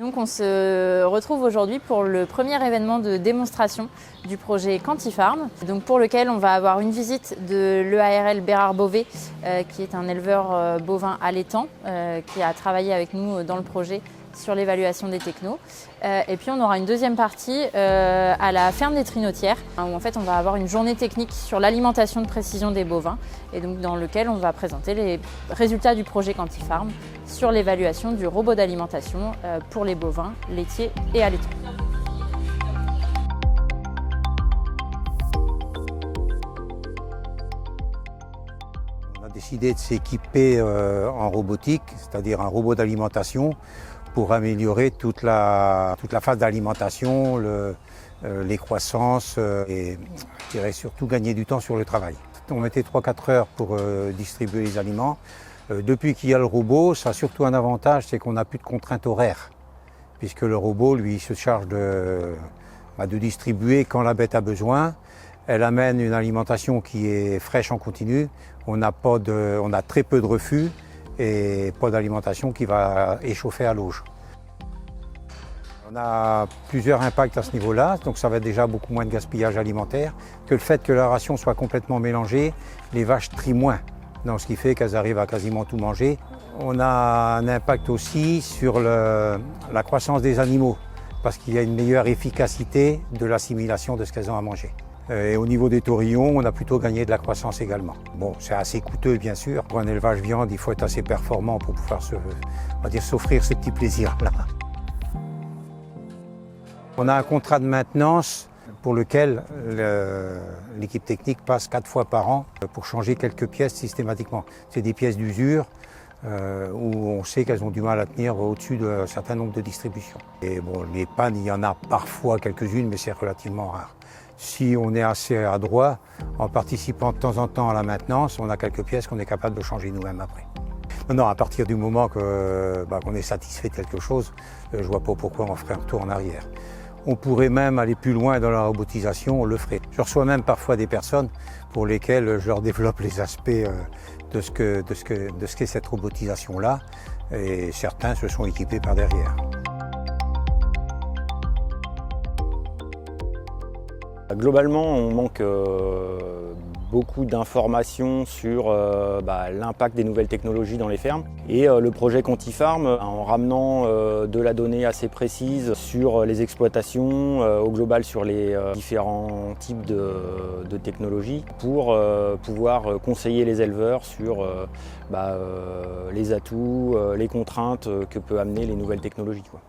Donc on se retrouve aujourd'hui pour le premier événement de démonstration du projet Quantifarm, donc pour lequel on va avoir une visite de l'EARL Bérard Beauvais, qui est un éleveur bovin allaitant, qui a travaillé avec nous dans le projet sur l'évaluation des technos. Et puis on aura une deuxième partie à la ferme des Trinotières, où en fait on va avoir une journée technique sur l'alimentation de précision des bovins, et donc dans lequel on va présenter les résultats du projet Quantifarm sur l'évaluation du robot d'alimentation pour les bovins laitiers et allaitants. On a décidé de s'équiper en robotique, c'est-à-dire un robot d'alimentation, pour améliorer toute la phase d'alimentation, les croissances et je dirais surtout gagner du temps sur le travail. On mettait 3-4 heures pour distribuer les aliments. Depuis qu'il y a le robot, ça a surtout un avantage, c'est qu'on n'a plus de contraintes horaires, puisque le robot, lui, se charge de distribuer quand la bête a besoin. Elle amène une alimentation qui est fraîche en continu. On a très peu de refus et pas d'alimentation qui va échauffer à l'auge. On a plusieurs impacts à ce niveau-là, donc ça va être déjà beaucoup moins de gaspillage alimentaire, que le fait que la ration soit complètement mélangée, les vaches trient moins, donc ce qui fait qu'elles arrivent à quasiment tout manger. On a un impact aussi sur la croissance des animaux, parce qu'il y a une meilleure efficacité de l'assimilation de ce qu'elles ont à manger. Et au niveau des taurillons, on a plutôt gagné de la croissance également. Bon, c'est assez coûteux bien sûr. Pour un élevage viande, il faut être assez performant pour pouvoir s'offrir ce petit plaisir-là. On a un contrat de maintenance pour lequel l'équipe technique passe 4 fois par an pour changer quelques pièces systématiquement. C'est des pièces d'usure où on sait qu'elles ont du mal à tenir au-dessus d'un certain nombre de distributions. Et bon, les pannes, il y en a parfois quelques-unes, mais c'est relativement rare. Si on est assez adroit, en participant de temps en temps à la maintenance, on a quelques pièces qu'on est capable de changer nous-mêmes après. Non, à partir du moment qu'on est satisfait de quelque chose, je ne vois pas pourquoi on ferait un retour en arrière. On pourrait même aller plus loin dans la robotisation, on le ferait. Je reçois même parfois des personnes pour lesquelles je leur développe les aspects de ce qu'est cette robotisation-là, et certains se sont équipés par derrière. Globalement, on manque beaucoup d'informations sur l'impact des nouvelles technologies dans les fermes. Et le projet Quantifarm, en ramenant de la donnée assez précise sur les exploitations, au global sur les différents types de technologies, pour pouvoir conseiller les éleveurs sur les atouts, les contraintes que peut amener les nouvelles technologies, quoi.